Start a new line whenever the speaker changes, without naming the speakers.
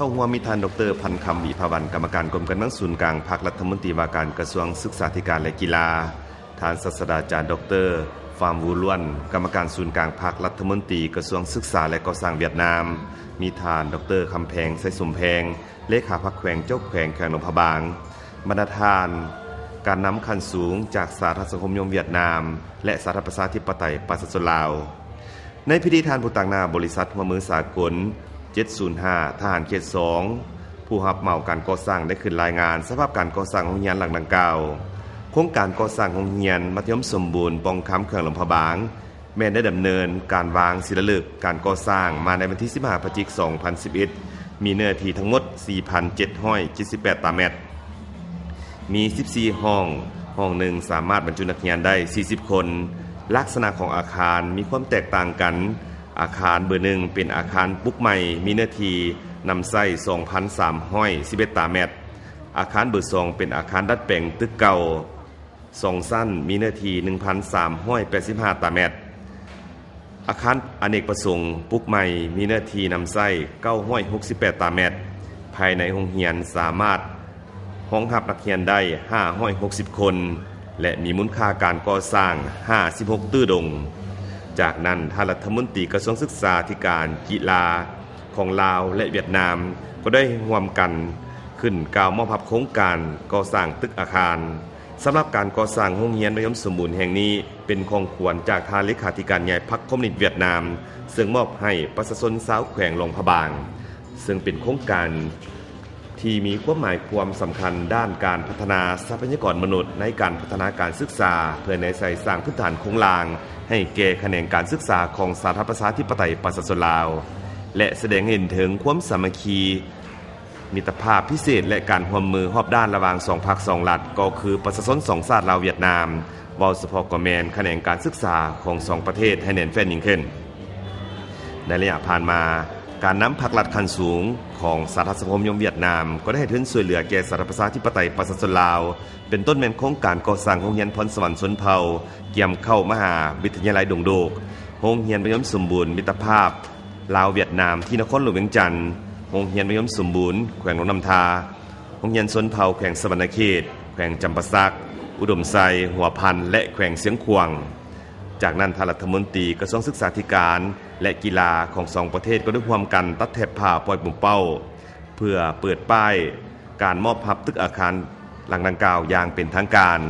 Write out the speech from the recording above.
เข้าหัวมีท่านดร.พันคำวิภาวันกรรมการกรมการเมืองศูนย์กลางพรรครัฐมนตรีว่าการกระทรวงศึกษาธิการและกีฬาท่านศาสตราจารย์ดร.ฟาร์มวูล้วนกรรมการศูนย์กลางพรรครัฐมนตรีกระทรวงศึกษาและก่อสร้างเวียดนามมีท่านดร.คำแพงไสสมแพงเลขาพรรคแขวงเจ้าแขวงแขวงหนองพะบางบรรณาธิการการนำขั้นสูงจากสาธารณสังคมนิยมเวียดนามและสาธารณรัฐประชาธิปไตยประชาชนลาวในพิธีทานผู้ต่างหน้าบริษัทหัวมือสากล705ทหารเขต2ผู้รับเหมาการก่อสร้างได้ขึ้นรายงานสภาพการก่อสร้างโรงเรียนหลังดังกล่าวโครงการก่อสร้างโรงเรียนมัธยมสมบูรณ์ปองคำแขวงหลวงพะบางแม้ได้ดำเนินการวางศิลาฤกษ์การก่อสร้างมาในวันที่15พฤศจิกายน2011มีเนื้อที่ทั้งหมด 4,778 ตารางเมตรมี14ห้องหนึ่งสามารถบรรจุนักเรียนได้40คนลักษณะของอาคารมีความแตกต่างกันอาคารเบอร์1เป็นอาคารปลุกใหม่มีเนื้อที่นำไส้ 2,311 ตารางเมตรอาคารเบอร์2เป็นอาคารดัดแปลงตึกเก่า2สั้นมีเนื้อที่ 1,385 ตารางเมตรอาคารอเนกประสงค์ปลุกใหม่มีเนื้อที่นำไส้ 968 ตารางเมตรภายในโรงเรียนสามารถห้องรับนักเรียนได้560คนและมีมูลค่าการก่อสร้าง56ตื้อดงจากนั้นท่านรัฐมนตรีกระทรวงศึกษาธิการกีฬาของลาวและเวียดนามก็ได้ร่วมกันขึ้นกล่าวมอบโครงการก่อสร้างตึกอาคารสำหรับการก่อสร้างโรงเรียนมัธยมสมบูรณ์แห่งนี้เป็นของขวัญจากท่านเลขาธิการใหญ่พรรคคอมมิวนิสต์เวียดนามซึ่งมอบให้ประชาชนชาวแขวงหลวงพะบางซึ่งเป็นโครงการที่มีความหมายความสำคัญด้านการพัฒนาทรัพยากรมนุษย์ในการพัฒนาการศึกษาเพื่อในใส่สร้างพื้นฐานโครงลางให้แก่แขนงการศึกษาของสาธารณรัฐประชาธิปไตยประชาชนลาวและแสดงเห็นถึงความสามัคคีมิตรภาพพิเศษและการร่วมมือรอบด้านระหว่าง2พรรค2รัฐก็คือประชาชน2ชาติลาวเวียดนามเว้าเฉพาะก็แม่นแขนงการศึกษาของ2ประเทศให้แน่นแฟ้นยิ่งขึ้นในระยะผ่านมาการนำพรรครัฐขั้นสูงของสาธารณสังคมนิยมเวียดนามก็ได้ให้ทุนช่วยเหลือแก่สาธารณรัฐประชาธิปไตยประชาชนลาวเป็นต้นแม่นโครงการก่อสร้างโรงเรียนพรสวรรค์ชนเผ่าเกี่ยมเข้ามหาวิทยาลัยดงโดกโรงเรียนมัธยมสมบูรณ์มิตรภาพลาวเวียดนามที่นครหลวงเวียงจันทน์โรงเรียนมัธยมสมบูรณ์แขวงหนองน้ำทาโรงเรียนชนเผ่าแขวงสวรรณเขตแขวงจำปาสักอุดมไซหัวพันและแขวงเสียงขวางจากนั้นท่านรัฐมนตรีกระทรวงศึกษาธิการและกีฬาของ2ประเทศก็ได้ร่วมกันตัดแถบผ่าปล่อยปุ่มเป้าเพื่อเปิดป้ายการมอบพับตึกอาคารหลังดังกล่าวอย่างเป็นทางการ